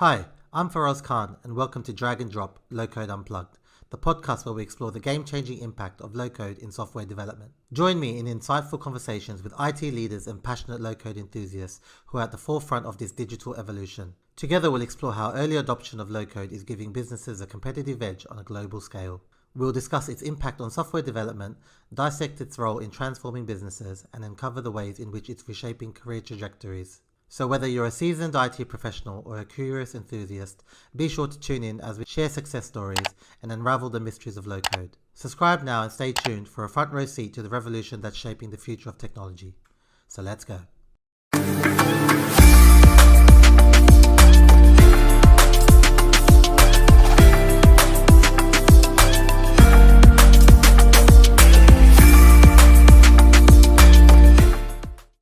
Hi, I'm Feroz Khan, and welcome to Drag and Drop Low Code Unplugged, the podcast where we explore the game changing impact of low code in software development. Join me in insightful conversations with IT leaders and passionate low code enthusiasts who are at the forefront of this digital evolution. Together, we'll explore how early adoption of low code is giving businesses a competitive edge on a global scale. We'll discuss its impact on software development, dissect its role in transforming businesses, and uncover the ways in which it's reshaping career trajectories. So whether you're a seasoned IT professional or a curious enthusiast, be sure to tune in as we share success stories and unravel the mysteries of low code. Subscribe now and stay tuned for a front row seat to the revolution that's shaping the future of technology. So let's go.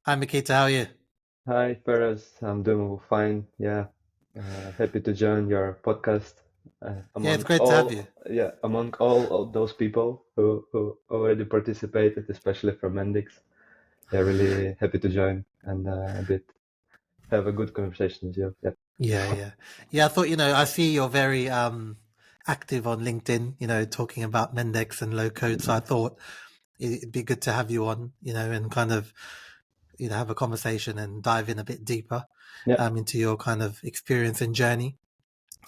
Hi Mykyta, how are you? Hi, Perez. I'm doing fine. Yeah, happy to join your podcast. Yeah, it's Among great to have you. all of those people who already participated, especially from Mendix. Yeah, really happy to join and a bit have a good conversation with you. Yeah. Yeah. I thought, I see you're very active on LinkedIn, talking about Mendix and low code. So I thought it'd be good to have you on, and kind of, have a conversation and dive in a bit deeper Yeah. into your kind of experience and journey.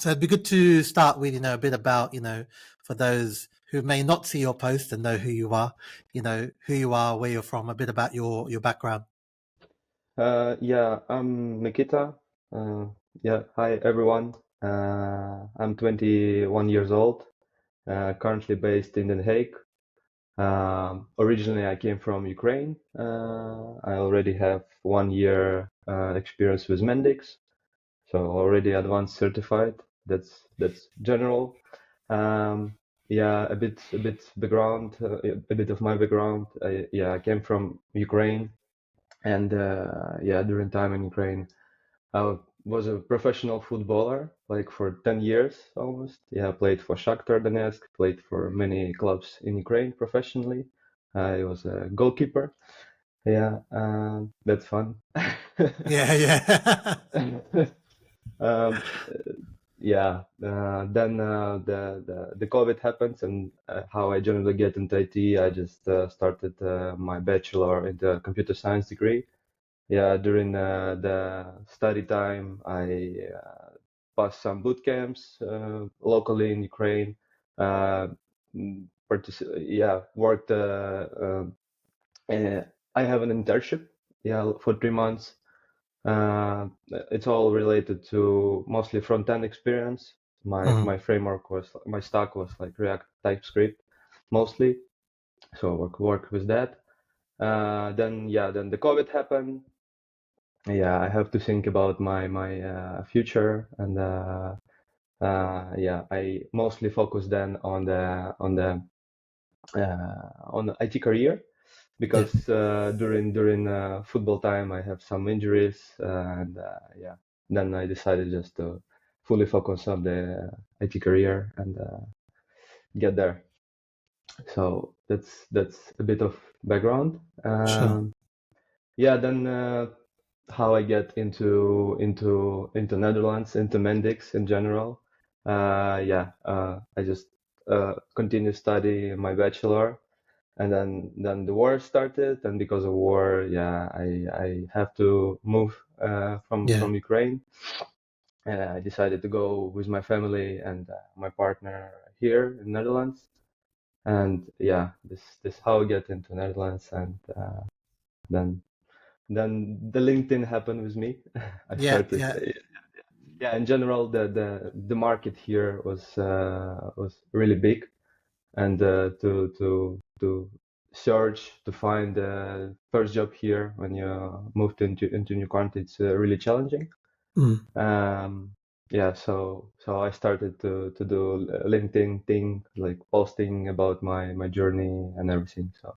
So it'd be good to start with, a bit about, for those who may not see your post and know who you are, where you're from, a bit about your background. Yeah. I'm Mykyta. Yeah. Hi, everyone. I'm 21 years old. Currently based in Den Haag. Originally, I came from Ukraine. I already have 1 year experience with Mendix, so already advanced certified. That's general. Um, yeah, a bit background, a bit of my background. I came from Ukraine, and yeah, during time in Ukraine, I was a professional footballer, like for 10 years almost. Yeah, I played for Shakhtar Donetsk, played for many clubs in Ukraine professionally. I was a goalkeeper. Yeah, that's fun. Yeah. Um, yeah, then the COVID happens, and how I generally get into IT, I just started my bachelor in the computer science degree. Yeah, during the study time, I passed some boot camps locally in Ukraine. Uh, yeah, worked. Uh, I have an internship. Yeah, for 3 months. Uh, it's all related to mostly front-end experience. My Mm. my framework was my stack was like React, TypeScript mostly. So work with that. Then the COVID happened. Yeah, I have to think about my future, and yeah, I mostly focus then on the IT career, Yeah. because during football time I have some injuries, and yeah, then I decided just to fully focus on the IT career and get there. So that's a bit of background. Sure. Yeah, then how I get into Netherlands, into Mendix in general. Yeah, I just continue study my bachelor, and then the war started, and because of war, yeah, I have to move Yeah. from Ukraine. I decided to go with my family and my partner here in Netherlands, and yeah, this how I get into Netherlands, and then the LinkedIn happened with me. I Yeah. started. Yeah. Yeah, in general, the market here was really big, and to search to find the first job here when you move into new country, it's really challenging. Mm. Um, yeah, so I started to do LinkedIn thing, like posting about my journey and everything. So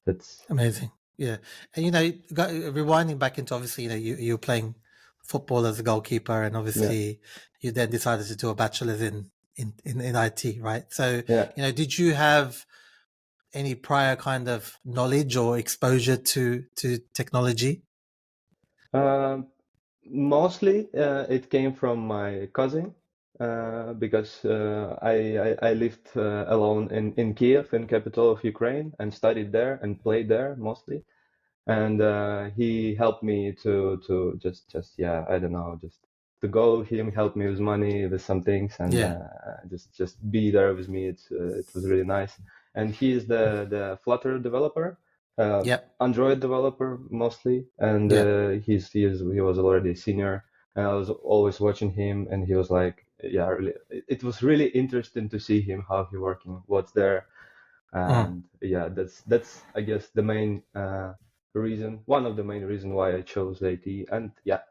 that's Amazing. Yeah. And, rewinding back into obviously, you were playing football as a goalkeeper, and yeah, obviously you then decided to do a bachelor's in IT, right? So, yeah. did you have any prior kind of knowledge or exposure to technology? Um, Mostly, it came from my cousin, because I lived alone in Kiev, in capital of Ukraine, and studied there and played there mostly. And he helped me to just yeah, I don't know, just to go. He helped me with money, with some things, and Yeah. just be there with me. It was really nice. And he is the Flutter developer, uh, Yep. Android developer mostly, and Yep. he was already a senior. And I was always watching him, and he was like, yeah, really, it was really interesting to see him, how he working, what's there. Mm. And yeah, that's I guess the main reason, one of the main reason why I chose IT. And yeah,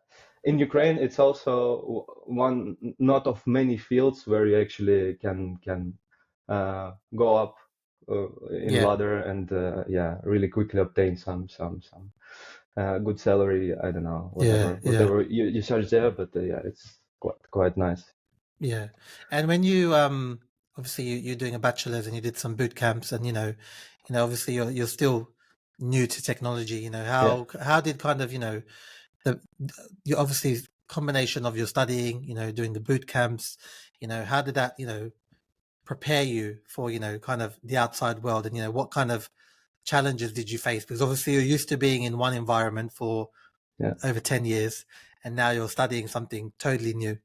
in Ukraine, it's also one not of many fields where you actually can go up in Yeah. ladder and yeah, really quickly obtain some good salary. I don't know, Yeah. Yeah. whatever you search there, but yeah, it's quite nice. Yeah. And when you obviously you're doing a bachelor's and you did some boot camps and obviously you're still new to technology, Yeah. how did kind of, the you obviously combination of your studying, doing the boot camps, how did that, prepare you for, kind of the outside world and what kind of challenges did you face? Because obviously you're used to being in one environment for Yeah. over 10 years and now you're studying something totally new.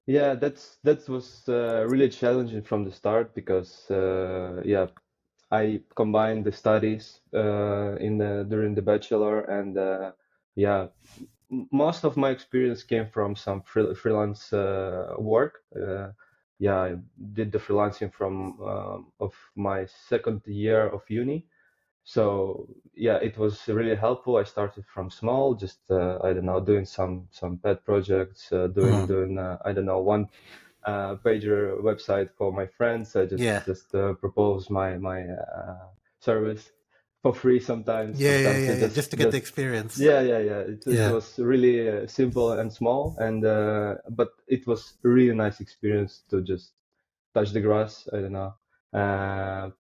Yeah, that was really challenging from the start because yeah, I combined the studies in the during the bachelor, and yeah, most of my experience came from some freelance work. Yeah, I did the freelancing from of my second year of uni. So yeah, it was really helpful. I started from small, just I don't know, doing some pet projects, Mm. doing I don't know, one pager website for my friends. I Yeah. just propose my service for free sometimes. Yeah, yeah, Sometimes yeah, I yeah. Just to get the just experience. yeah, yeah, yeah. It Yeah. was really simple and small, and but it was a really nice experience to just touch the grass. I don't know.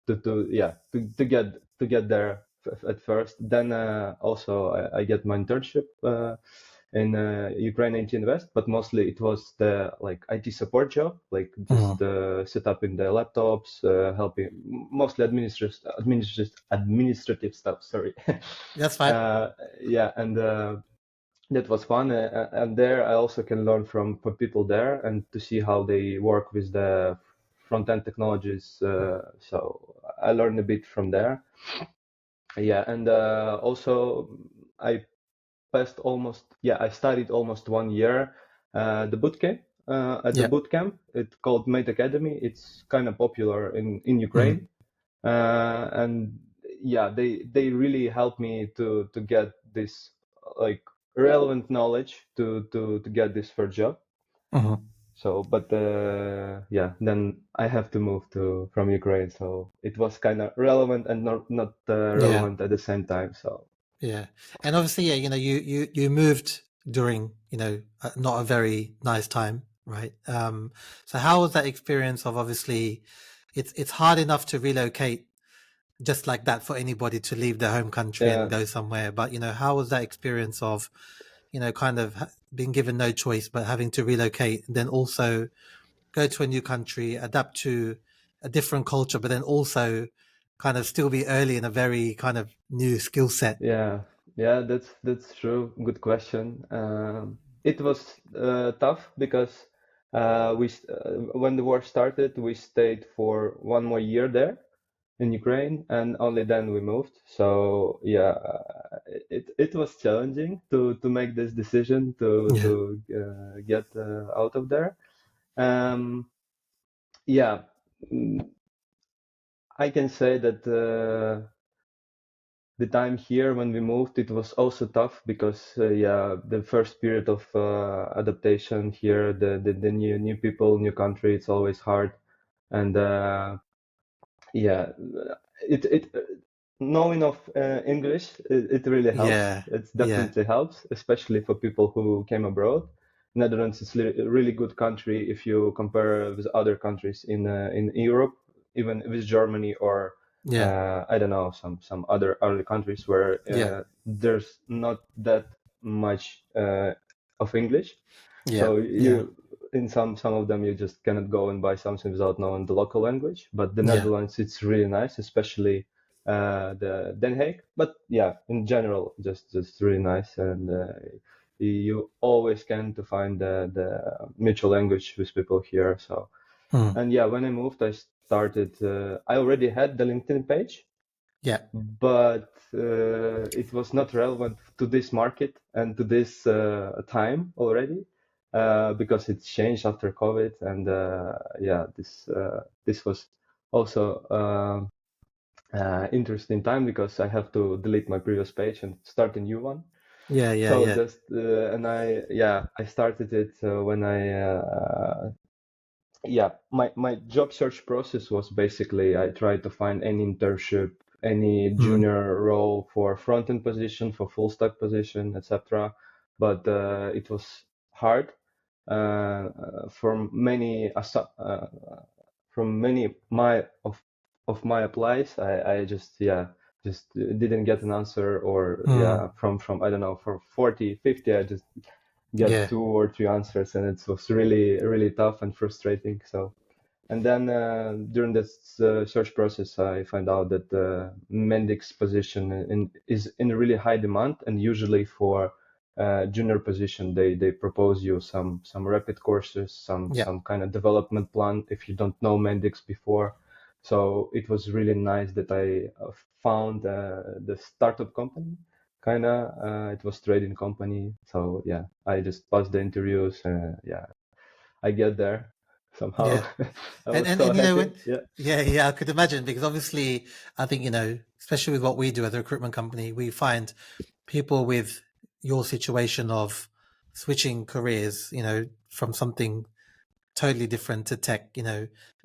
To yeah, to get there at first. Then also I get my internship in Ukraine IT Invest, but mostly it was the like IT support job, like Mm. just setting the laptops, helping mostly administrative stuff. Sorry. That's fine. uh, yeah, and that was fun. And there I also can learn from people there and to see how they work with the front end technologies. So I learned a bit from there. Yeah, and also I passed almost, yeah, I studied almost 1 year the bootcamp. At the Yeah. bootcamp, it's called Mate Academy. It's kind of popular in Mm. Ukraine, and yeah, they really helped me to get this like relevant knowledge to get this first job. Mm. So, but yeah, then I have to move to from Ukraine, so it was kind of relevant and not Yeah. relevant at the same time. So Yeah. And obviously, yeah, you moved during, not a very nice time, right? So how was that experience of obviously it's hard enough to relocate just like that for anybody to leave their home country and yeah, go somewhere. But, how was that experience of, kind of being given no choice, but having to relocate and then also go to a new country, adapt to a different culture, but then also kind of still be early in a very kind of new skill set. yeah, yeah, that's true. Good question. It was tough because when the war started, we stayed for 1 more year there in Ukraine, and only then we moved. So yeah, it was challenging to make this decision to Yeah. get out of there. Um, yeah, mm, I can say that the time here when we moved, it was also tough because yeah, the first period of adaptation here, the new people, new country, it's always hard, and yeah, it knowing of English, it really helps. Yeah. It Yeah. definitely helps, especially for people who came abroad. Netherlands is a really good country if you compare with other countries in Europe, even with Germany or Yeah. I don't know, some other countries where Yeah. there's not that much of English. Yeah. So Yeah. in some of them, you just cannot go and buy something without knowing the local language. But the Yeah. Netherlands, it's really nice, especially the Den Haag. But yeah, in general, just really nice, and you always can to find the mutual language with people here. So Mm. and yeah, when I moved, I started. I already had the LinkedIn page, Yeah. but it was not relevant to this market and to this time already because it changed after COVID. And yeah, this was also interesting time because I have to delete my previous page and start a new one. Yeah. Yeah. So Yeah. just and I started it when I yeah, my job search process was basically I tried to find any internship, any Mm. junior role for front-end position, for full stack position, etc. But it was hard from many of my applies. I just didn't get an answer, or Mm. yeah, from I don't know, for 40, 50, I just get Yeah. 2 or 3 answers, and it was really tough and frustrating. So, and then during this search process, I find out that the Mendix position is in really high demand, and usually for junior position, they propose you some rapid courses, Yeah. some kind of development plan if you don't know Mendix before. So it was really nice that I found the startup company. Kinda, it was trading company. So yeah, I just passed the interviews. Yeah, I get there somehow. Yeah. I And was and so and happy. Yeah. yeah, yeah, I could imagine because obviously I think, especially with what we do as a recruitment company, we find people with your situation of switching careers, from something totally different to tech,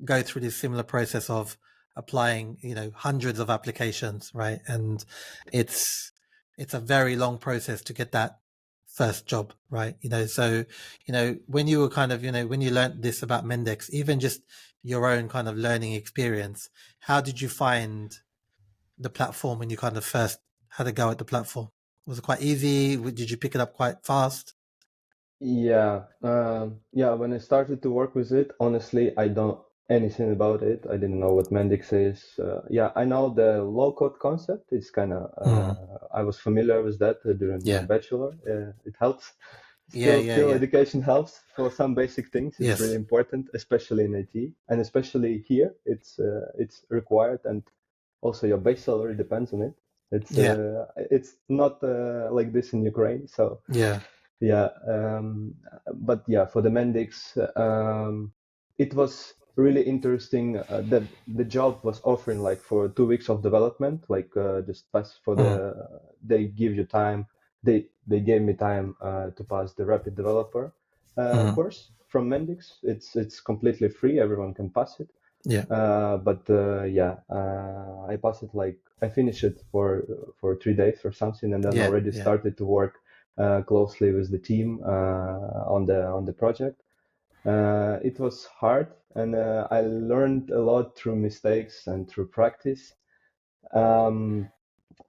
go through this similar process of applying, hundreds of applications, right? And it's it's a very long process to get that first job, right? So, when you were kind of, when you learned this about Mendix, even just your own kind of learning experience, how did you find the platform when you kind of first had a go at the platform? Was it quite easy? Did you pick it up quite fast? Yeah, yeah. When I started to work with it, honestly, I don't anything about it. I didn't know what Mendix is. Yeah, I know the low code concept. It's kind of Mm. I was familiar with that during my Yeah. bachelor. It helps. Yeah. Yeah. Still, Yeah. education helps for some basic things. It's really Yes. important, especially in IT, and especially here. It's required, and also your base salary depends on it. Yeah. It's not like this in Ukraine, so. Yeah. Yeah, but yeah, for the Mendix, it was really interesting that the job was offering like for 2 weeks of development, like just pass for Mm. they give you time. They gave me time to pass the rapid developer Mm. course from Mendix. It's completely free. Everyone can pass it. Yeah. But yeah, I passed it like I finished it for 3 days or something, and then Yeah. already Yeah. started to work closely with the team on the project. It was hard, and I learned a lot through mistakes and through practice. Um,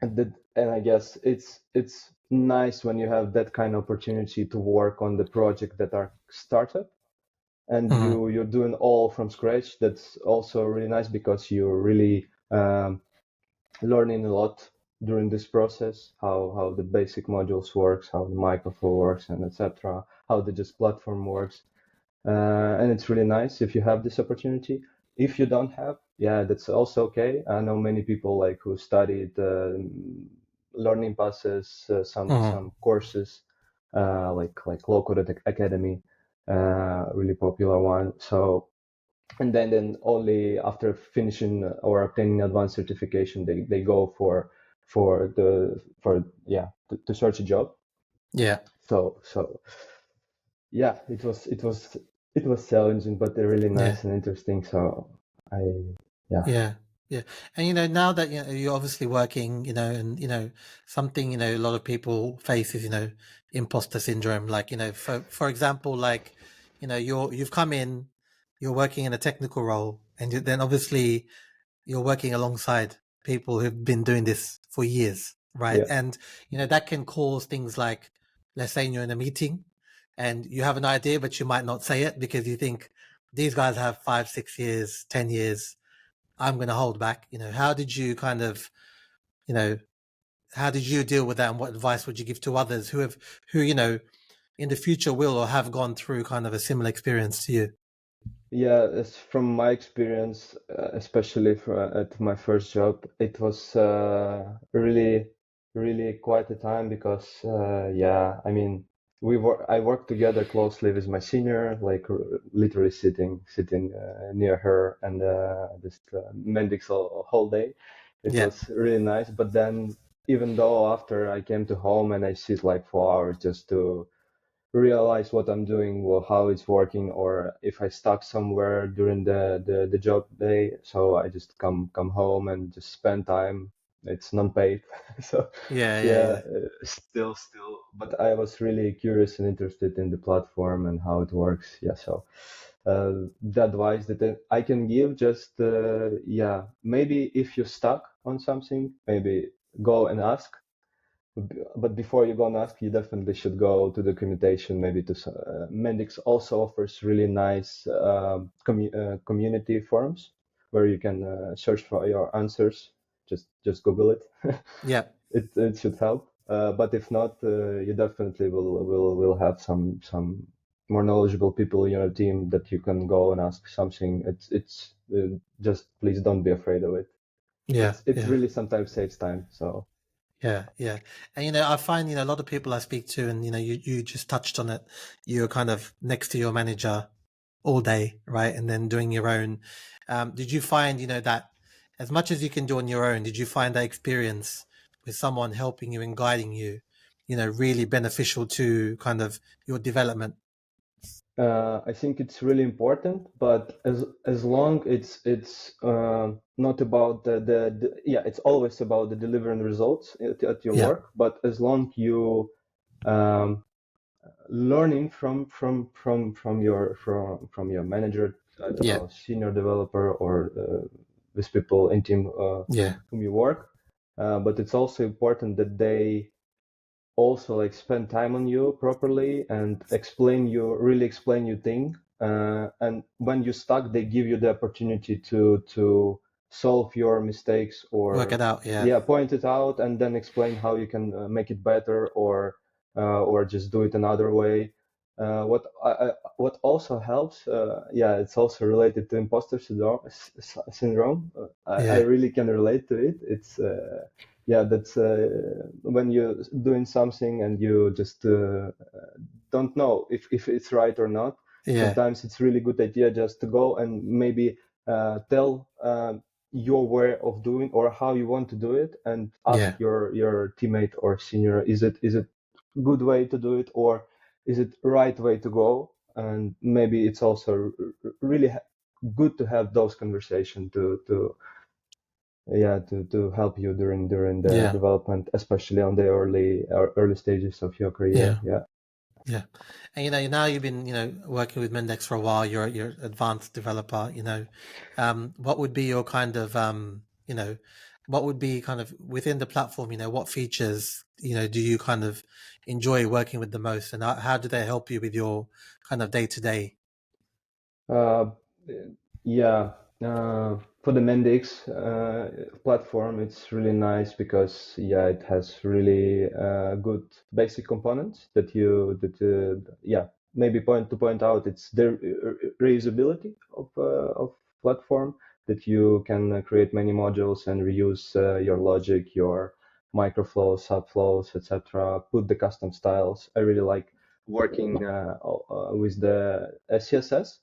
and I guess it's nice when you have that kind of opportunity to work on the project that are startup and Mm. you're doing all from scratch. That's also really nice because you're really learning a lot during this process, how the basic modules works, how the microflow works, and etc. How the just platform works, and it's really nice if you have this opportunity. If you don't have, yeah, that's also okay. I know many people like who studied learning passes, Mm. some courses, like Low Code Academy, really popular one. So and then only after finishing or obtaining advanced certification they go for yeah to search a job. Yeah. So yeah, it was challenging but really Yeah. nice and interesting. So I yeah. Yeah. Yeah. And now that you're obviously working, and something, a lot of people face is, imposter syndrome. Like, for example, like, you've come in, you're working in a technical role, and then obviously you're working alongside people who've been doing this for years, right? Yeah. And that can cause things like, let's say you're in a meeting, and you have an idea, but you might not say it because you think these guys have 5, 6 years, 10 years. I'm going to hold back. How did you you know, how did you deal with that, and what advice would you give to others who in the future will or have gone through kind of a similar experience to you? Yeah, as from my experience, especially at my first job, it was really, really quite a time because, yeah, I mean, I worked together closely with my senior, like literally sitting near her and just Mendix all whole day. It Yeah, was really nice. But then, even though after I came to home and I sit like 4 hours just to realize what I'm doing, well, how it's working, or if I stuck somewhere during the job day. So I just come home and just spend time. It's non-paid, so yeah, yeah, yeah, yeah, still. But I was really curious and interested in the platform and how it works. Yeah, so the advice that I can give, just yeah, maybe if you're stuck on something, maybe go and ask, but before you go and ask, you definitely should go to the documentation, maybe to Mendix also offers really nice community forums where you can search for your answers. Just Google it. yeah, It should help. But if not, you definitely will have some more knowledgeable people in your team that you can go and ask something. It's just please don't be afraid of it. yeah, It yeah. really sometimes saves time. So. Yeah, yeah. And I find, a lot of people I speak to, and you just touched on it. You're kind of next to your manager all day, right? And then doing your own. Did you find, that as much as you can do on your own, did you find that experience with someone helping you and guiding you, really beneficial to kind of your development? I think it's really important, but as long it's not about yeah, it's always about the delivering results at your Yeah, work. But as long you um, learning from your manager, I don't yeah, know, senior developer or with people in team yeah, whom you work. But it's also important that they also like spend time on you properly and really explain you thing, and when you're stuck they give you the opportunity to solve your mistakes work or it out. Yeah, yeah, point it out and then explain how you can make it better or just do it another way. What also helps, yeah, it's also related to imposter syndrome. I yeah, really can relate to it. It's yeah, that's when you're doing something and you just don't know if it's right or not. yeah, Sometimes it's really good idea just to go and maybe tell your way of doing or how you want to do it and ask yeah, your teammate or senior, is it good way to do it or is it right way to go? And maybe it's also really good to have those conversations to yeah, to help you during the yeah, development, especially on the early stages of your career. yeah. Yeah. Yeah, and now you've been working with Mendix for a while. You're advanced developer. What would be your kind of what would be kind of within the platform? What features do you kind of enjoy working with the most, and how do they help you with your kind of day to day? Uh, yeah, for the Mendix platform, it's really nice because yeah, it has really good basic components yeah, maybe point out it's the reusability of platform that you can create many modules and reuse your logic, your microflows, subflows, etc. Put the custom styles. I really like working with the CSS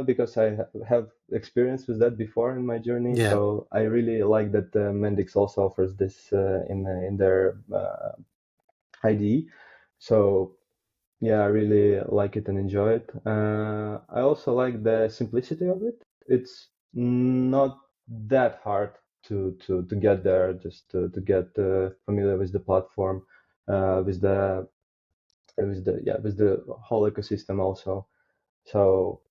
because I have experience with that before in my journey. Yeah, So I really like that Mendix also offers this in their IDE. So yeah, I really like it and enjoy it. I also like the simplicity of it. It's not that hard to get there, just to get familiar with the platform, with the whole ecosystem also. So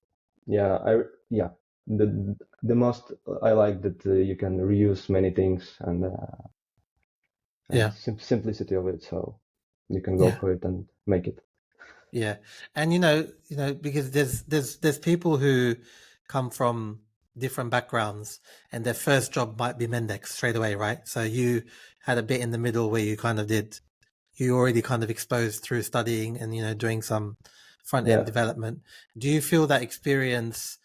yeah, yeah, the most I like that you can reuse many things and yeah, simplicity of it. So you can go yeah. for it and make it. yeah. And because there's people who come from different backgrounds, and their first job might be Mendix straight away, right? So you had a bit in the middle where you already kind of exposed through studying and doing some front end Yeah. development. Do you feel that experience,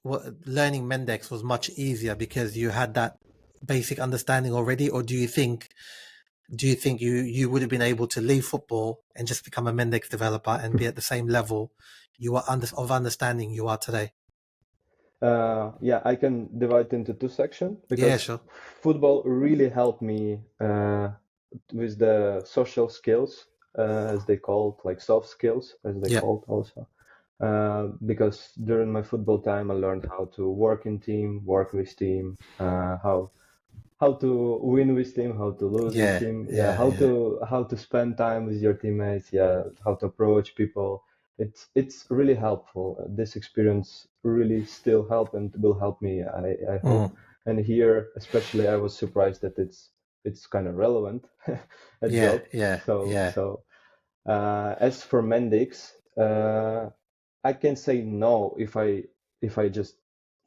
learning Mendix was much easier because you had that basic understanding already, or do you think you would have been able to leave football and just become a Mendix developer and be at the same level of understanding you are today? Yeah, I can divide into two sections Yeah, because sure. football really helped me with the social skills, as they called, like soft skills, as they Yeah, called also. Because during my football time, I learned how to work in team, work with team, how to win with team, how to lose with yeah, team, yeah, yeah, yeah, how to spend time with your teammates, yeah, how to approach people. It's really helpful. This experience really still help and will help me, I hope. mm, And here, especially, I was surprised that it's kind of relevant a yeah, job. yeah, yeah, As for Mendix, I can say no if I just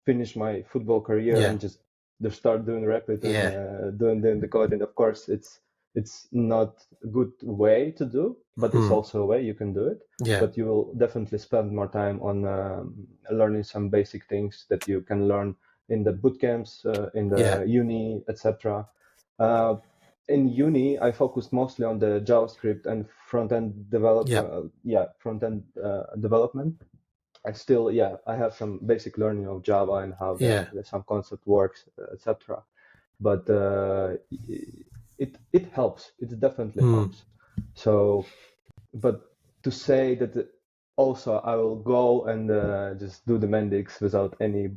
finish my football career yeah, and just start doing Rapid and yeah, doing the coding. Of course, it's not a good way to do, but it's mm, also a way you can do it. yeah, But you will definitely spend more time on learning some basic things that you can learn in the boot camps, in yeah, the uni, etc. Uh, in uni, I focused mostly on the JavaScript and yeah, front end development. I still, yeah, I have some basic learning of Java and how yeah, some concept works, etc. But it helps. It definitely mm, helps. So, but to say that also I will go and just do the Mendix without any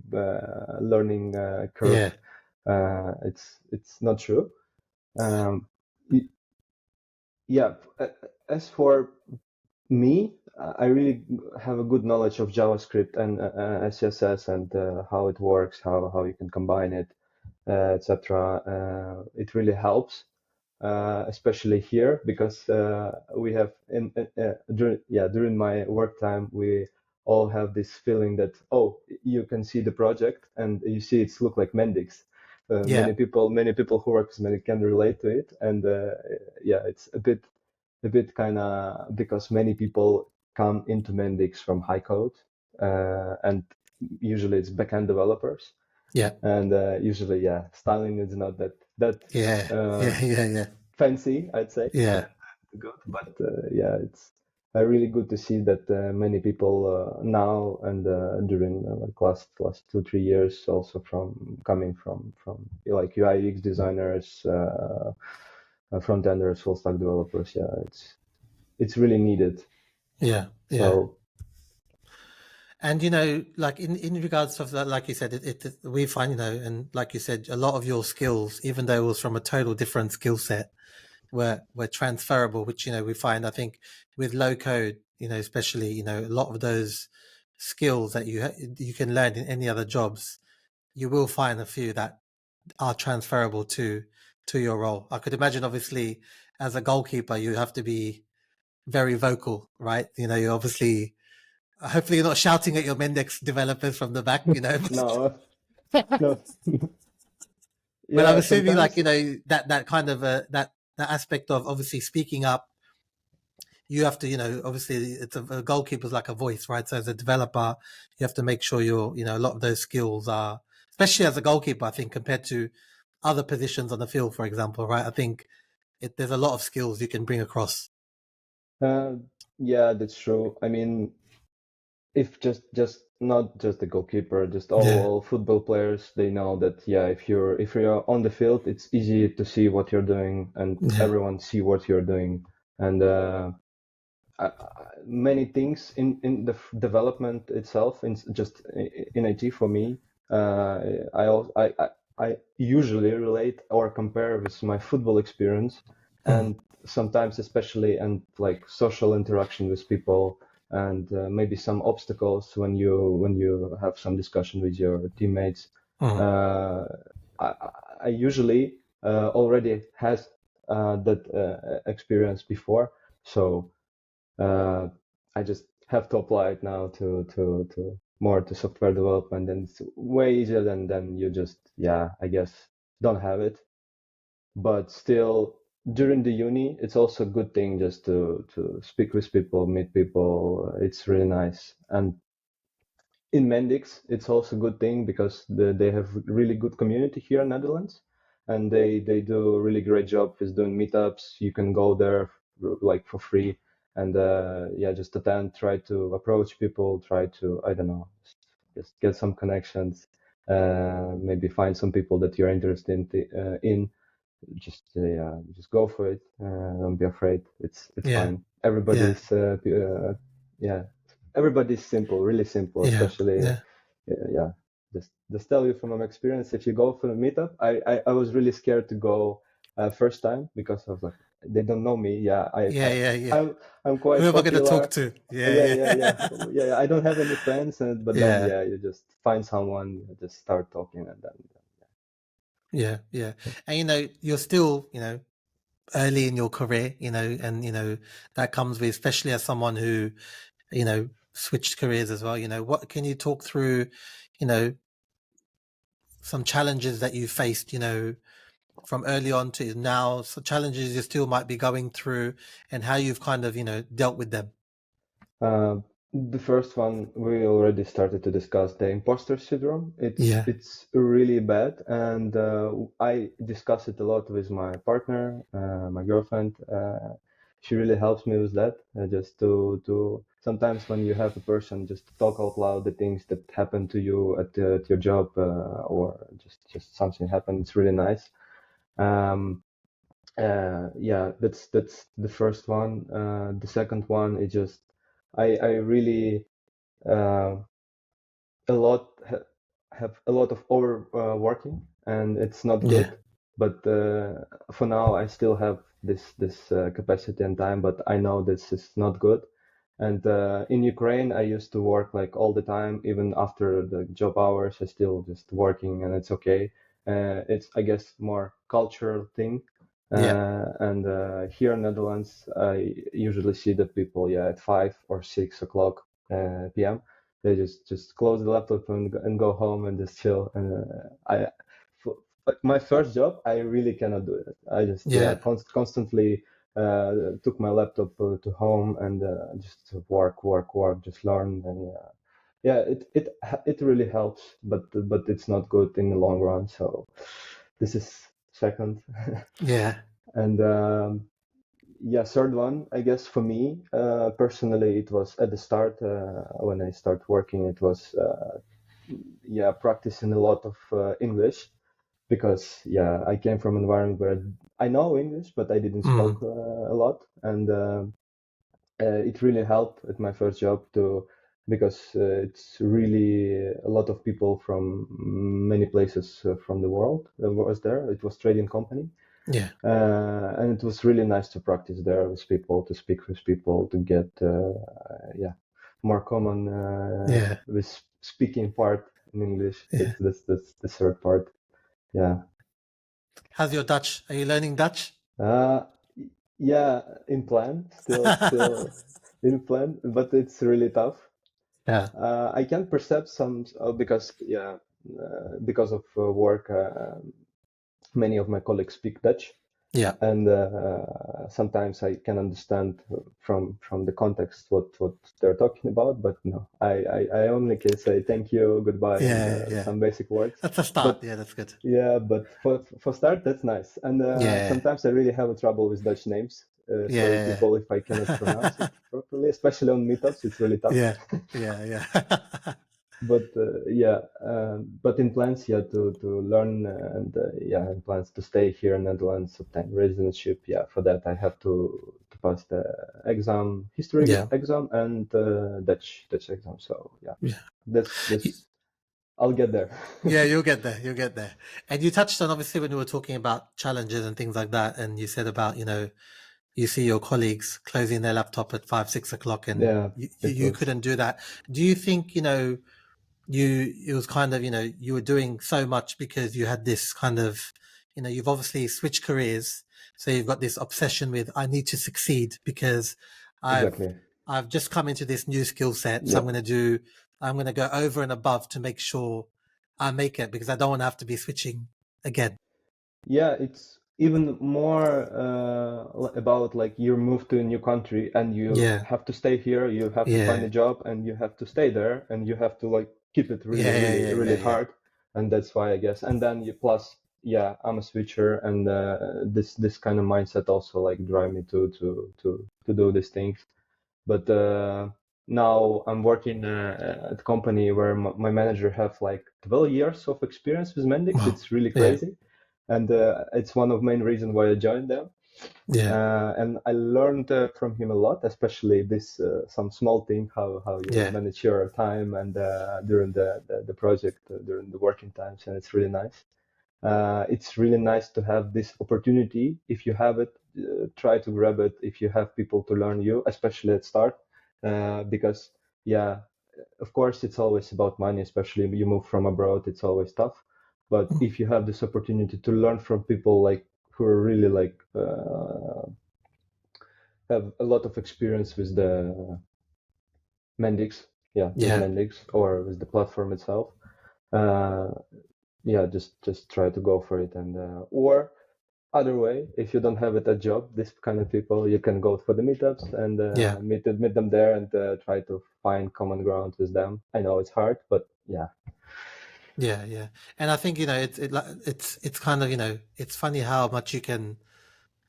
learning curve, yeah, it's not true. Um, y- yeah, as for me, I really have a good knowledge of JavaScript and CSS and how it works, how you can combine it, etc. It really helps, especially here because we have during my work time we all have this feeling that you can see the project and you see it's look like Mendix. yeah, Many people who work with Mendix can relate to it, and yeah, it's a bit kind of because many people come into Mendix from high code, and usually it's backend developers, yeah, and usually yeah, styling is not that yeah, uh, yeah, yeah, yeah, fancy, I'd say. yeah, Good, but yeah, it's really good to see that many people now and during like last 2 3 years also from coming from like UI UX designers, front enders, full stack developers. Yeah, it's really needed. yeah, yeah. So And like in regards of that, like you said, we find and like you said, a lot of your skills, even though it was from a total different skill set, were transferable. Which we find, I think, with low code, especially a lot of those skills that you can learn in any other jobs, you will find a few that are transferable to your role. I could imagine, obviously, as a goalkeeper, you have to be very vocal, right? You obviously, hopefully, you're not shouting at your Mendix developers from the back, no, no, But I'm yeah, assuming, like, sometimes. that kind of that aspect of obviously speaking up. You have to, obviously, a goalkeeper's like a voice, right? So as a developer, you have to make sure a lot of those skills are, especially as a goalkeeper, I think, compared to other positions on the field, for example, right? I think there's a lot of skills you can bring across. Uh, yeah, that's true. I mean, if just not just the goalkeeper, just Yeah, all football players, they know that yeah, if you're on the field, it's easy to see what you're doing, and yeah, everyone see what you're doing, and many things in the development itself, in just in IT for me, I, al- I usually relate or compare with my football experience, mm, and sometimes especially and like social interaction with people, and maybe some obstacles when you have some discussion with your teammates. mm, Uh, I, I usually already has that experience before, so. I just have to apply it now to more to software development, and it's way easier than you just, I guess, don't have it. But still, during the uni, it's also a good thing just to speak with people, meet people. It's really nice. And in Mendix, it's also a good thing because they have really good community here in Netherlands, and they do a really great job with doing meetups. You can go there like for free, and just attend, try to approach people, try to, I don't know, just get some connections, maybe find some people that you're interested in. Just go for it. Don't be afraid. It's Yeah. fine. Everybody's yeah, everybody's simple, really simple. Yeah. Especially Yeah. yeah. Just tell you from my experience. If you go for a meetup, I was really scared to go first time because I was like, they don't know me. Yeah, Yeah. I'm Who quite am I going to talk popular. to? Yeah. Yeah. I don't have any friends, but then Yeah. you just find someone, just start talking, and then Yeah. And you're still, early in your career, and that comes with, especially as someone who, switched careers as well. What can you talk through, some challenges that you faced, from early on to now, so challenges you still might be going through and how you've kind of, dealt with them. Uh, the first one we already started to discuss, the imposter syndrome. Yeah. It's really bad, and I discuss it a lot with my partner, my girlfriend. She really helps me with that. Just to sometimes when you have a person, just to talk out loud the things that happen to you at your job, or just something happened. It's really nice. Um, that's the first one. The second one is just I really uh, a lot have a lot of over working, and it's not Yeah. good. But for now, I still have this capacity and time, but I know this is not good. And in Ukraine, I used to work like all the time, even after the job hours. I still just working, and it's okay. It's, I guess, more cultural thing. Yeah. And here in Netherlands, I usually see that people, at 5 or 6 o'clock p.m. They just close the laptop and go home and just chill. And for, like my first job, I really cannot do it. I just Yeah. constantly took my laptop to home and just work, just learn. And it really helps, but it's not good in the long run. So this is second. Yeah. And third one, I guess for me personally, it was at the start when I started working. It was practicing a lot of English because I came from an environment where I know English, but I didn't Mm. spoke a lot, and it really helped at my first job to because it's really a lot of people from many places from the world was there. It was trading company. Yeah. And it was really nice to practice there with people, to speak with people, to get more common Yeah. with speaking part in English. Yeah. That's the third part. Yeah. How's your Dutch? Are you learning Dutch? Uh, in plan, still in plan, but it's really tough. Yeah. I can perceive some because of work. Many of my colleagues speak Dutch. Yeah. And sometimes I can understand from the context what they're talking about, but no, I only can say thank you, goodbye, and Yeah. some basic words. That's a start. But Yeah, that's good. but for start, that's nice. And Yeah. sometimes I really have a trouble with Dutch names. Sorry, Yeah. people, if I cannot pronounce it properly, especially on meetups, it's really tough. Yeah. Yeah. But but in plans, to learn in plans to stay here in Netherlands, obtain residency. For that I have to pass the exam, history Yeah. exam, and Dutch exam. So Yeah. this I'll get there. Yeah, you'll get there. You'll get there. And you touched on, obviously, when we were talking about challenges and things like that, and you said about, you see your colleagues closing their laptop at 5, 6 o'clock, and Yeah, it you was couldn't do that. Do you think, it was kind of, you were doing so much because you had this kind of, you've obviously switched careers. So you've got this obsession with, I need to succeed because I've, exactly. I've just come into this new skill set, so Yeah. I'm going to go over and above to make sure I make it, because I don't want to have to be switching again. Yeah, it's even more about like you move to a new country and you Yeah. have to stay here, you have to find a Yeah. job and you have to stay there and you have to like keep it really, Yeah. really, Yeah. really Yeah. Yeah. hard. And that's why I guess. And then you plus, yeah, I'm a switcher and this kind of mindset also like drive me to do these things. But now I'm working at a company where my manager have like 12 years of experience with Mendix. Wow. It's really Yeah. crazy, and it's one of the main reasons why I joined them. Yeah. And I learned from him a lot, especially this some small thing how you Yeah. manage your time and during the project during the working times, and it's really nice. It's really nice to have this opportunity. If you have it, try to grab it. If you have people to learn you, especially at start, because yeah, of course it's always about money. Especially you move from abroad, it's always tough. But if you have this opportunity to learn from people like who are really like have a lot of experience with the Mendix, yeah, with Yeah. Mendix or with the platform itself, uh, yeah, just try to go for it and or other way, if you don't have it at job, this kind of people, you can go for the meetups and Yeah. meet them there and try to find common ground with them. I know it's hard, but yeah. Yeah. Yeah. And I think, it's kind of, it's funny how much you can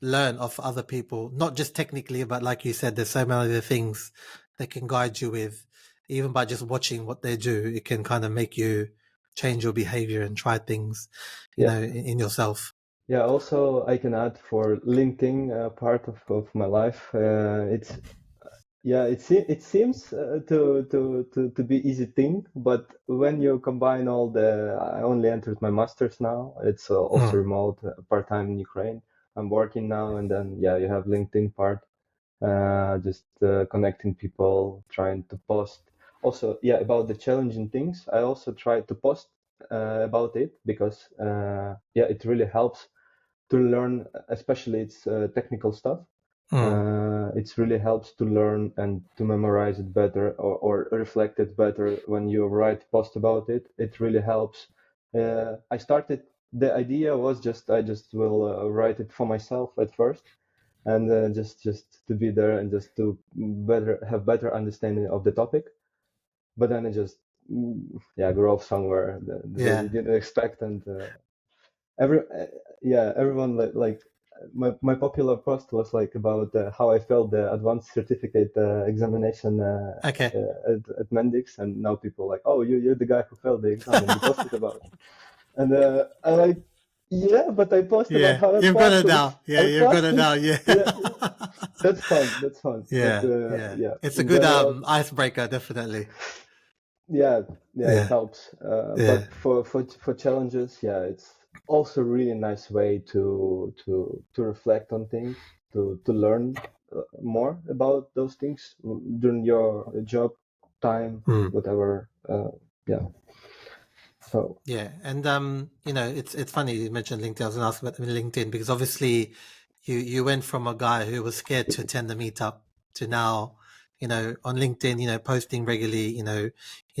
learn off other people, not just technically, but like you said, there's so many other things they can guide you with. Even by just watching what they do, it can kind of make you change your behavior and try things, Yeah. in yourself. Yeah, also I can add for LinkedIn part of my life. It's yeah, it seems to be easy thing, but when you combine all the, I only entered my master's now. It's also Mm. remote, part-time in Ukraine. I'm working now, and then yeah, you have LinkedIn part, just connecting people, trying to post. Also, yeah, about the challenging things, I also try to post about it because yeah, it really helps to learn, especially it's technical stuff. Mm. It really helps to learn and to memorize it better or reflect it better when you write post about it. It really helps. I started, the idea was just I just will write it for myself at first and just to be there and just to better understanding of the topic. But then it just yeah grew off somewhere that you Yeah. didn't expect and every yeah everyone my popular post was like about how I failed the advanced certificate examination Okay. at Mendix, and now people are like, oh, you're the guy who failed the exam and you posted about it. And I'm like, yeah, but I post about Yeah. how I You've got it passed it. now. Yeah. I You've got passed it it. now. Yeah. Yeah, that's fun. That's fun. But Yeah. Yeah. yeah, It's a in good general, icebreaker, definitely. yeah, yeah, it Yeah. helps. Yeah. But for challenges, yeah, it's also really nice way to reflect on things, to learn more about those things during your job time, Mm. whatever. Yeah. So Yeah, and it's funny you mentioned LinkedIn. I was going to ask about LinkedIn because obviously you went from a guy who was scared to attend the meetup to now, on LinkedIn, posting regularly. You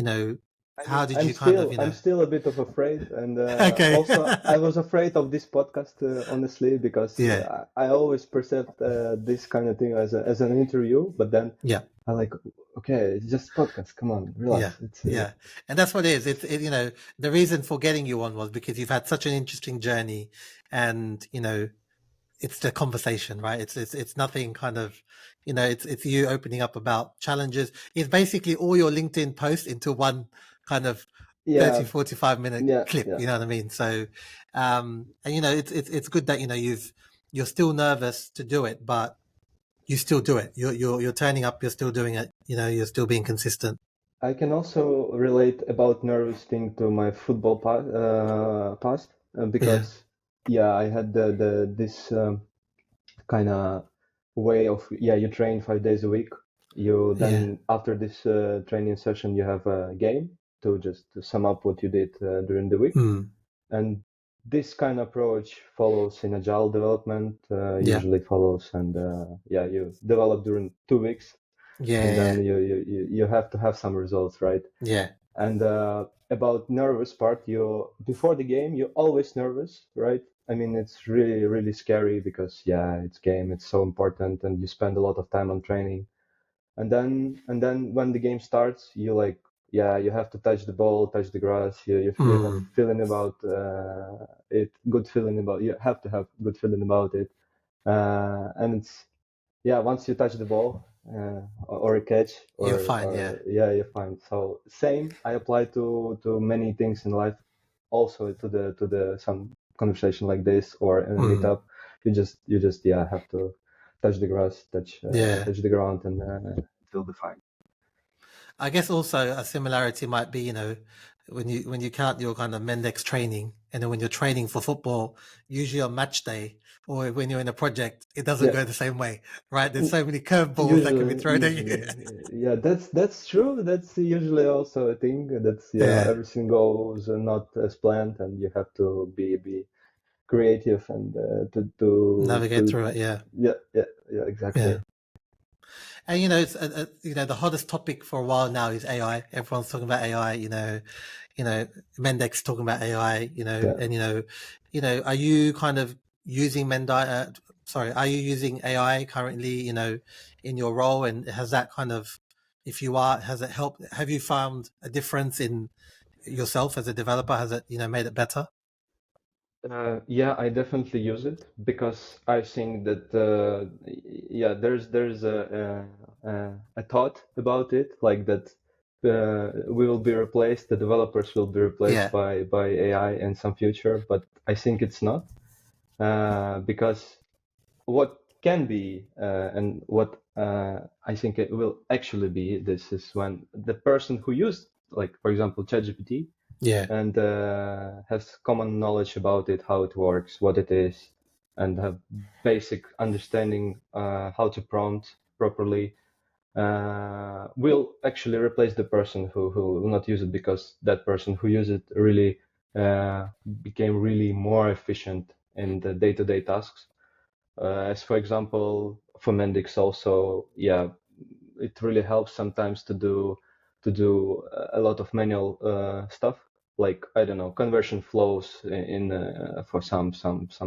know, I how mean, did you kind of, I'm still a bit of afraid, and Okay. also I was afraid of this podcast, honestly, because Yeah, I always perceived this kind of thing as an interview, but then yeah, I like, okay, it's just podcast. Come on, yeah, relax. It's yeah, and that's what it is. The reason for getting you on was because you've had such an interesting journey, and it's the conversation, right? It's nothing kind of, it's you opening up about challenges. It's basically all your LinkedIn posts into one kind of yeah, 30-45 minute yeah, clip. yeah. You know what I mean? So, and it's good that, you're still nervous to do it, but you still do it. You're turning up, you're still doing it, you're still being consistent. I can also relate about nervous thing to my football past Yeah. because yeah, I had the this. Kind of way of yeah you train 5 days a week, you Yeah. then after this training session you have a game to just to sum up what you did during the week, Mm. and this kind of approach follows in agile development, Yeah. usually follows and yeah you develop during 2 weeks, and Yeah. then you have to have some results, right? Yeah. And about nervous part, you before the game you're always nervous, right? I mean, it's really really scary because it's game, it's so important, and you spend a lot of time on training. And then when the game starts, you like, you have to touch the ball, touch the grass. You have Mm. feeling about it, good feeling about. You have to have good feeling about it, and it's once you touch the ball or a catch You're fine. Yeah. or you're fine. So same I apply to many things in life, also to the some conversation like this or in a Mm. meetup. You just have to touch the grass, Yeah. touch the ground, and it'll be fine. I guess also a similarity might be, when you count your kind of Mendix training, and then when you're training for football, usually on match day or when you're in a project, it doesn't Yeah, go the same way, right? There's so many curveballs that can be thrown at you. usually, yeah, that's true. That's usually also a thing. That's Yeah, everything goes not as planned, and you have to be creative and navigate through it. Yeah, yeah, exactly. yeah. And it's the hottest topic for a while now is AI. Everyone's talking about AI. Mendix talking about AI. Yeah. And are you kind of using are you using AI currently? In your role, and has that kind of, if you are, has it helped? Have you found a difference in yourself as a developer? Has it made it better? Yeah, I definitely use it because I think that there's a thought about it, like that we will be replaced, the developers will be replaced Yeah, by AI in some future, but I think it's not, because what can be and what I think it will actually be, this is when the person who used, like for example ChatGPT, yeah, and has common knowledge about it, how it works, what it is, and have basic understanding how to prompt properly, will actually replace the person who will not use it, because that person who used it really became really more efficient in the day-to-day tasks. As for example, for Mendix also, it really helps sometimes to do a lot of manual stuff, like I don't know, conversion flows for some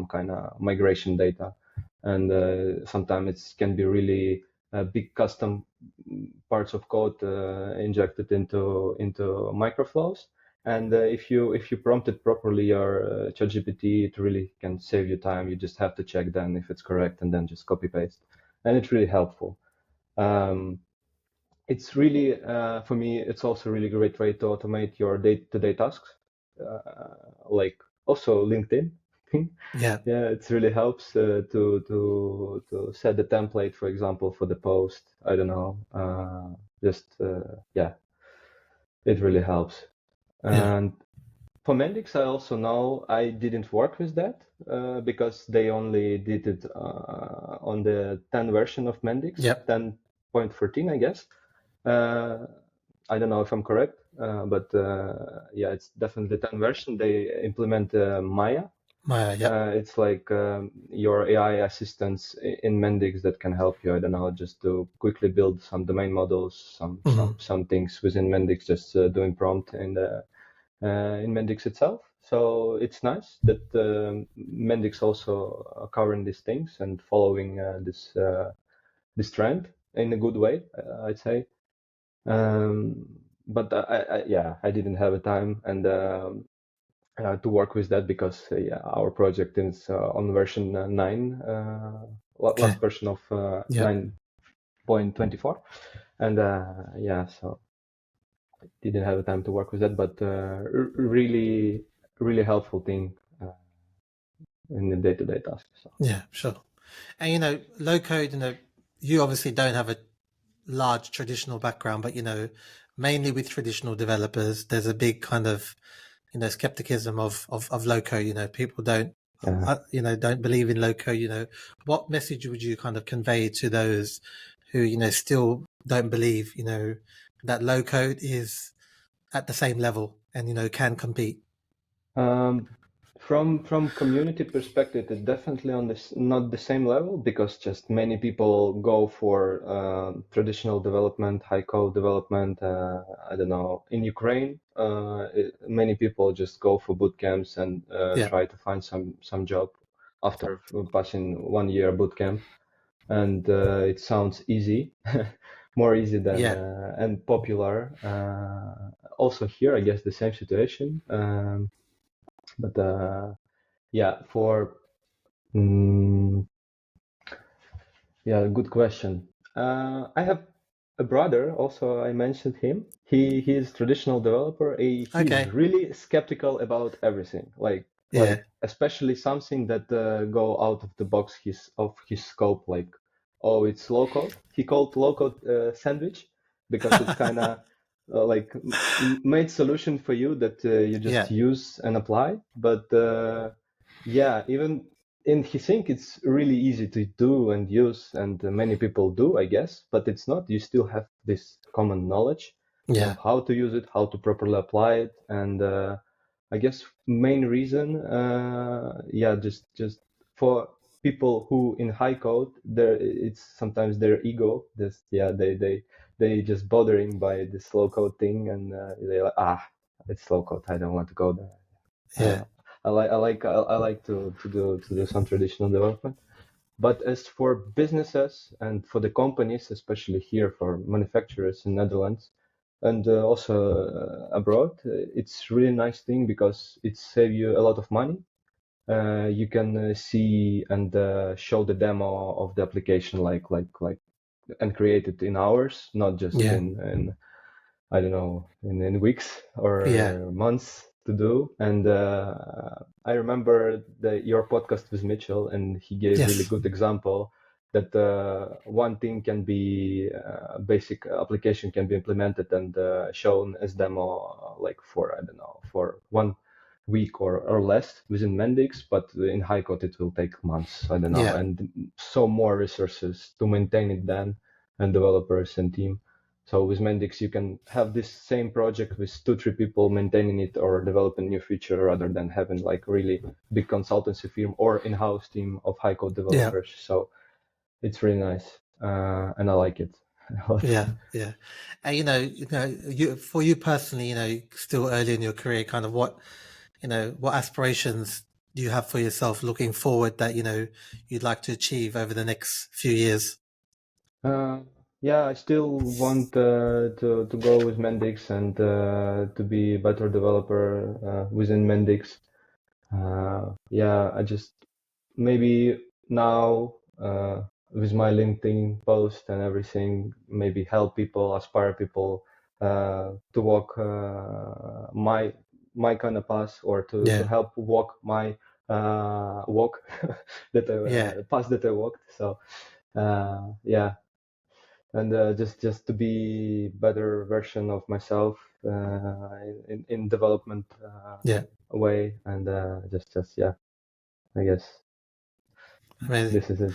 kind of migration data, and sometimes it can be really big custom parts of code injected into microflows. And if you prompt it properly, your ChatGPT, it really can save you time. You just have to check then if it's correct, and then just copy paste, and it's really helpful. Um, it's really for me, it's also a really great way to automate your day-to-day tasks, like also LinkedIn. yeah, Yeah, it really helps to set the template, for example, for the post. I don't know, just yeah, it really helps. yeah, And for Mendix, I also know I didn't work with that because they only did it on the 10 version of Mendix, yep. 10.14, I guess. Uh, I don't know if I'm correct, but it's definitely 10 version. They implement Maya. Maya, yep. It's like your AI assistants in Mendix that can help you. I don't know, just to quickly build some domain models, some Hmm. some some things within Mendix, just doing prompt in Mendix itself. So it's nice that Mendix also are covering these things and following this trend in a good way, I'd say. Um, but I didn't have a time and to work with that because our project is on version 9, Okay. last version of Yep. 9.24, and so didn't have the time to work with that, but really, really helpful thing in the day-to-day tasks. So. Yeah, sure. And low code, you obviously don't have a large traditional background, but mainly with traditional developers, there's a big kind of skepticism of low code. People Yeah. don't believe in low code. What message would you kind of convey to those who still don't believe that low code is at the same level and can compete? From community perspective, it's definitely on this not the same level because just many people go for traditional development, high code development. I don't know. In Ukraine, many people just go for boot camps and Yeah. try to find some job after passing 1 year boot camp, and it sounds easy, more easy than Yeah. and popular. Also here, I guess the same situation, but. Yeah, mm, good question. I have a brother, also I mentioned him. He is traditional developer. He's Okay. really skeptical about everything, Yeah. like especially something that go out of the box of his scope, like oh, it's low code. He called low code sandwich because it's kind of like made solution for you that you just Yeah. use and apply. But yeah, even and he think it's really easy to do and use, and many people do, I guess, but it's not. You still have this common knowledge Yeah. of how to use it, how to properly apply it, and I guess main reason, just for people who in high code, there it's sometimes their ego. This, yeah, they just bothering by this low code thing, and they like, it's low code. I don't want to go there. Yeah. I like to do some traditional development. But as for businesses and for the companies, especially here for manufacturers in Netherlands and also abroad, it's really nice thing because it save you a lot of money. You can see and show the demo of the application and create it in hours, not just Yeah. in I don't know, in weeks Yeah. or months to do. And I remember your podcast with Mitchell, and he gave really Yes. good example that one thing can be basic application can be implemented and shown as demo like for I don't know for 1 week or less within Mendix, but in high code it will take months. I don't know, Yeah. and so more resources to maintain it then, and developers and team. So with Mendix, you can have this same project with 2, 3 people maintaining it or developing new feature rather than having like really big consultancy firm or in-house team of high code Yeah. developers. So it's really nice, and I like it a lot. Yeah. Yeah. And for you personally, still early in your career, kind of what aspirations do you have for yourself looking forward that, you'd like to achieve over the next few years? Uh, yeah, I still want to go with Mendix and to be a better developer within Mendix. Yeah, I just maybe now with my LinkedIn post and everything, maybe help people, aspire people to walk my kind of path or to Yeah. help walk my walk that Yeah. path that I walked. So yeah, and just to be better version of myself in development Yeah. way, and just yeah, I guess Amazing. this is it.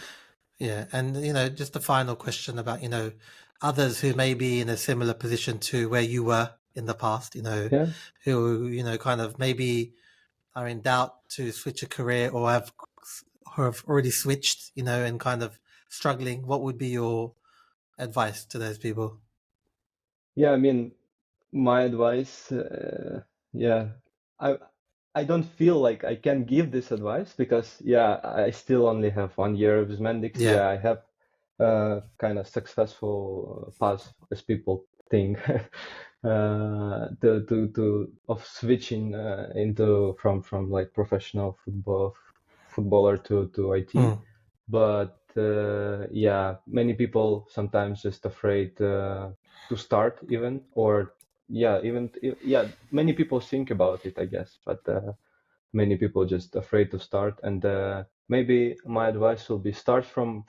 Yeah. And, just a final question about, others who may be in a similar position to where you were in the past, Yeah. who, kind of maybe are in doubt to switch a career or have already switched, and kind of struggling. What would be your advice to those people? Yeah, I mean, my advice, yeah, I I don't feel like I can give this advice because yeah, I still only have 1 year with Mendix. Yeah. Yeah, I have kind of successful path as people think to of switching into from like professional footballer to IT. Mm. But yeah, many people sometimes just afraid to start even, or yeah, yeah, many people think about it, I guess, but many people just afraid to start. And maybe my advice will be start from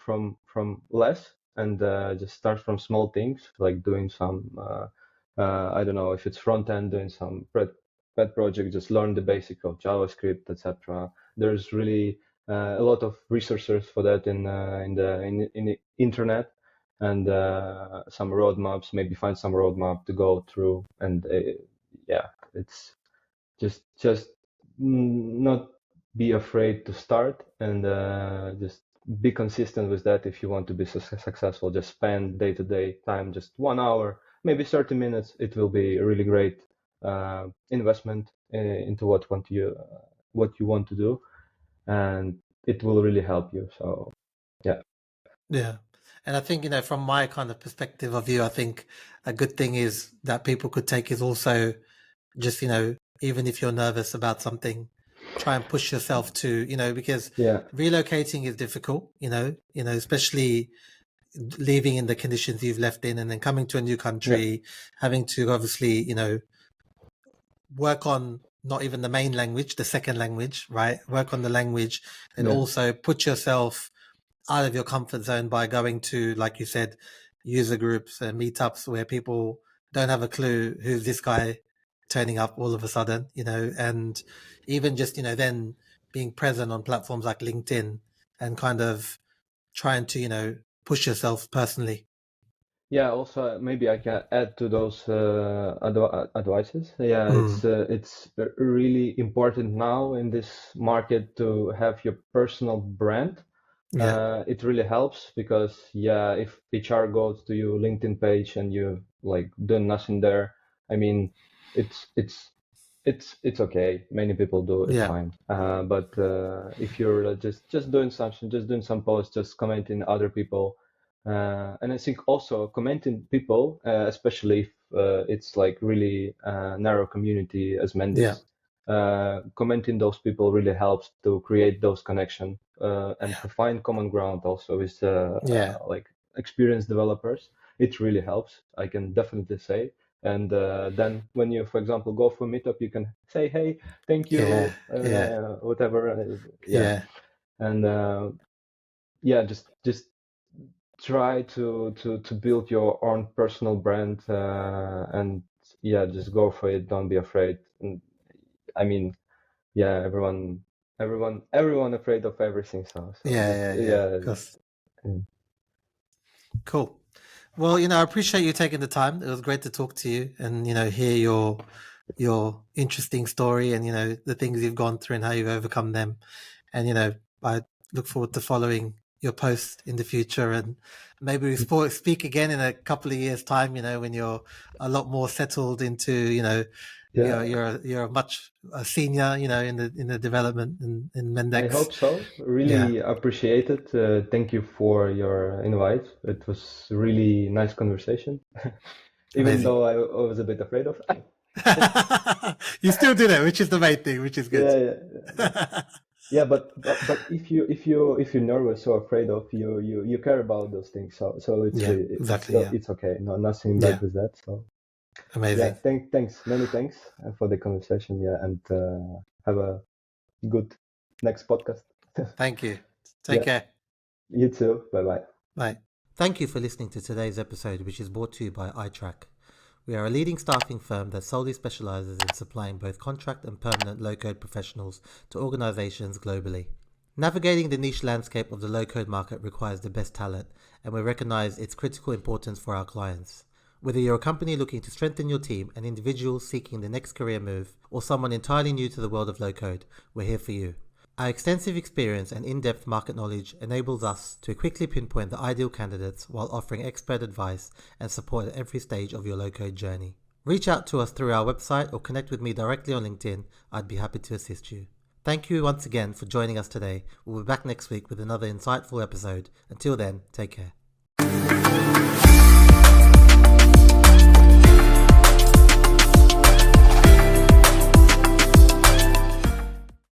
less and just start from small things like doing some I don't know if it's front end, doing some pet project, just learn the basic of JavaScript, etc. There's really a lot of resources for that in the internet, and some roadmaps. Maybe find some roadmap to go through, and yeah, it's just not be afraid to start, and just be consistent with that. If you want to be successful, just spend day-to-day time, just 1 hour, maybe 30 minutes. It will be a really great investment into what you want to do, and it will really help you. So yeah. Yeah. And I think, from my kind of perspective of view, I think a good thing is that people could take is also just, even if you're nervous about something, try and push yourself to, because Yeah. relocating is difficult, especially leaving in the conditions you've left in and then coming to a new country, having to obviously, work on not even the main language, the second language, right? Work on the language and also put yourself out of your comfort zone by going to, like you said, user groups and meetups where people don't have a clue who's this guy turning up all of a sudden, and even just, then being present on platforms like LinkedIn and kind of trying to, push yourself personally. Yeah, also maybe I can add to those advices. Yeah, it's really important now in this market to have your personal brand. It really helps because if HR goes to your LinkedIn page and you like done nothing there, I mean, it's it's okay. Many people do. It's fine. But if you're just doing something, just doing some posts, just commenting other people, and I think also commenting people, especially if it's like really narrow community as Mendix, commenting those people really helps to create those connections and to find common ground also with like experienced developers. It really helps. I can definitely say. And then when you, for example, go for a meetup, you can say, "Hey, thank you," whatever. And just try to build your own personal brand, and just go for it. Don't be afraid. And, I mean, everyone afraid of everything. So just Cool. Well, I appreciate you taking the time. It was great to talk to you and, hear your interesting story and, the things you've gone through and how you've overcome them. And, I look forward to following your post in the future, and maybe we speak again in a couple of years' time, when you're a lot more settled into, you're a much senior, in the development in Mendix. I hope so. Really appreciate it. Thank you for your invite. It was really nice conversation, even though I was a bit afraid of. You still did it, which is the main thing, which is good. Yeah, but if you're nervous or afraid of, you care about those things. So it's okay. No, nothing bad with that. So amazing. Many thanks for the conversation. Yeah, and have a good next podcast. Thank you. Take care. You too. Bye-bye. Bye. Thank you for listening to today's episode, which is brought to you by iTrack. We are a leading staffing firm that solely specializes in supplying both contract and permanent low-code professionals to organizations globally. Navigating the niche landscape of the low-code market requires the best talent, and we recognize its critical importance for our clients. Whether you're a company looking to strengthen your team, an individual seeking the next career move, or someone entirely new to the world of low-code, we're here for you. Our extensive experience and in-depth market knowledge enables us to quickly pinpoint the ideal candidates while offering expert advice and support at every stage of your low-code journey. Reach out to us through our website or connect with me directly on LinkedIn. I'd be happy to assist you. Thank you once again for joining us today. We'll be back next week with another insightful episode. Until then, take care.